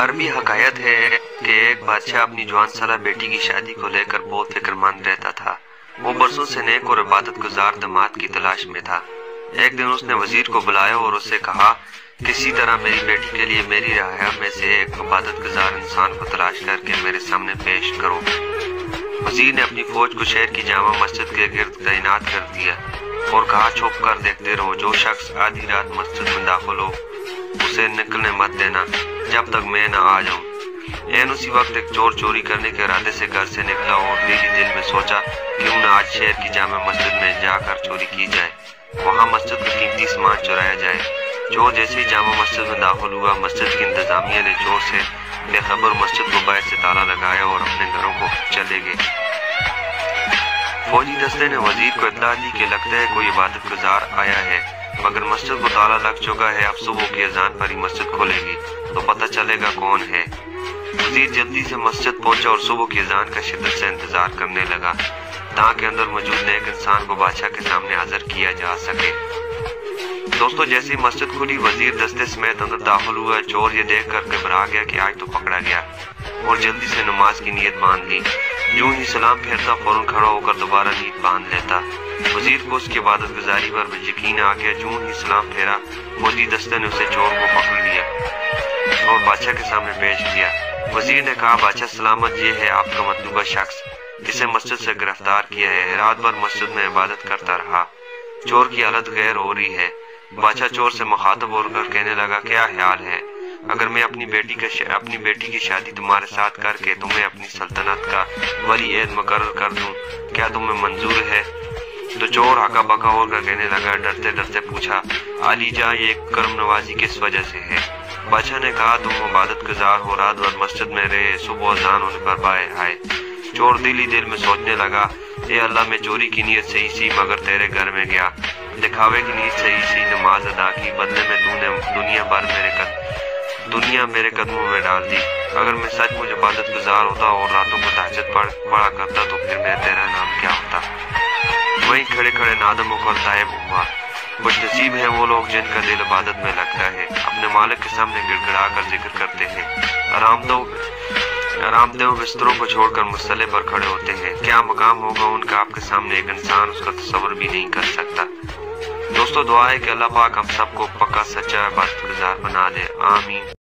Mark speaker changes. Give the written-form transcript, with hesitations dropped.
Speaker 1: अरबी हकायत है कि एक बादशाह अपनी जवान साला बेटी की शादी को लेकर बहुत फिक्रमंद रहता था। वो बरसों से नेक और इबादत गुजार दामाद की तलाश में था। एक दिन उसने वजीर को बुलाया और उससे कहा, किसी तरह मेरी बेटी के लिए मेरी राह में से एक इबादत गुजार इंसान को तलाश करके मेरे सामने पेश करो। वजीर ने अपनी फौज को शहर की जामा मस्जिद के गिर्द तैनात कर दिया और कहा, छुप कर देखते रहो, जो शख्स आधी रात मस्जिद में दाखिल हो उसे निकलने मत देना जब तक मैं न आ जाऊं। एन उसी वक्त एक चोर चोरी करने के इरादे से घर से निकला और दिल में सोचा क्यों न आज शहर की जामा मस्जिद में जाकर चोरी की जाए, वहां मस्जिद का कीमती सामान चुराया जाए। चोर जैसे ही जामा मस्जिद में दाखिल हुआ, मस्जिद की इंतजामिया ने चोर से बेखबर मस्जिद को बाहर से ताला लगाया और अपने घरों को चले गए। फौजी दस्ते ने वजीर को इत्तला दी कि लगता है कोई इबादत गुजार आया है, मगर मस्जिद को ताला लग चुका है। अब सुबह की अजान पर ही मस्जिद खोलेगी तो पता चलेगा कौन है। वजीर जल्दी से मस्जिद पहुंचा और सुबह की अजान का शिद्दत से इंतजार करने लगा ताकि अंदर मौजूद नेक इंसान को बादशाह के सामने हाजिर किया जा सके। दोस्तों, जैसे ही मस्जिद खुली, वजीर दस्ते समेत अंदर दाखिल हुआ। चोर ये देख कर घबरा गया कि आज तो पकड़ा गया और जल्दी से नमाज की नीयत बांध ली। यूं ही सलाम फेरता फौरन खड़ा होकर दोबारा नीयत बांध लेता। वजीर को उसकी इबादत गुजारी पर यकीन आ गया। यूं ही सलाम फेरा, फौजी दस्ते ने उसे चोर को पकड़ लिया और बादशाह के सामने पेश किया। वजीर ने कहा, बादशाह सलामत, ये है आपका मतलूबा शख्स, जिसे मस्जिद से गिरफ्तार किया है। रात भर मस्जिद में इबादत करता रहा। चोर की हालत गैर हो रही है। बादशाह चोर से मुखातब होकर कहने लगा, क्या ख्याल है, अगर मैं अपनी बेटी की शादी तुम्हारे साथ करके तुम्हें अपनी सल्तनत का वली एहद मुकर्रर कर दूं, क्या तुम्हें मंजूर है? तो चोर हका बका होकर कहने लगा, डरते डरते पूछा, आलीजा, ये करम नवाजी किस वजह से है? बादशाह ने कहा, तुम इबादत गुजार हो, रात भर मस्जिद में रहे, सुबह अज़ान होने पर बाहर आए। चोर दिल ही दिल में सोचने लगा, ए अल्लाह, मैं चोरी की नीयत से ही सी मगर तेरे घर में गया, दिखावे की नीयत से ही सी नमाज अदा की, बदले में तूने दुनिया मेरे कदमों में डाल दी। अगर मैं सचमुच इबादत गुजार होता और रातों को तहज्जुद पढ़ा करता तो फिर मेरा तेरा नाम क्या होता? वहीं खड़े खड़े नादम होकर तायब हुआ। खुश नसीब है वो लोग जिनका दिल इबादत में लगता है, अपने मालिक के सामने गिड़गिड़ा कर जिक्र करते हैं, आरामदेह बिस्तरों को छोड़कर मुसल्ले पर खड़े होते हैं। क्या मकाम होगा उनका आपके सामने, एक इंसान उसका तस्वर भी नहीं कर सकता। दोस्तों, दुआ है कि अल्लाह पाक हम सबको पक्का सच्चा इबादत गुजार बना दे। आमीन।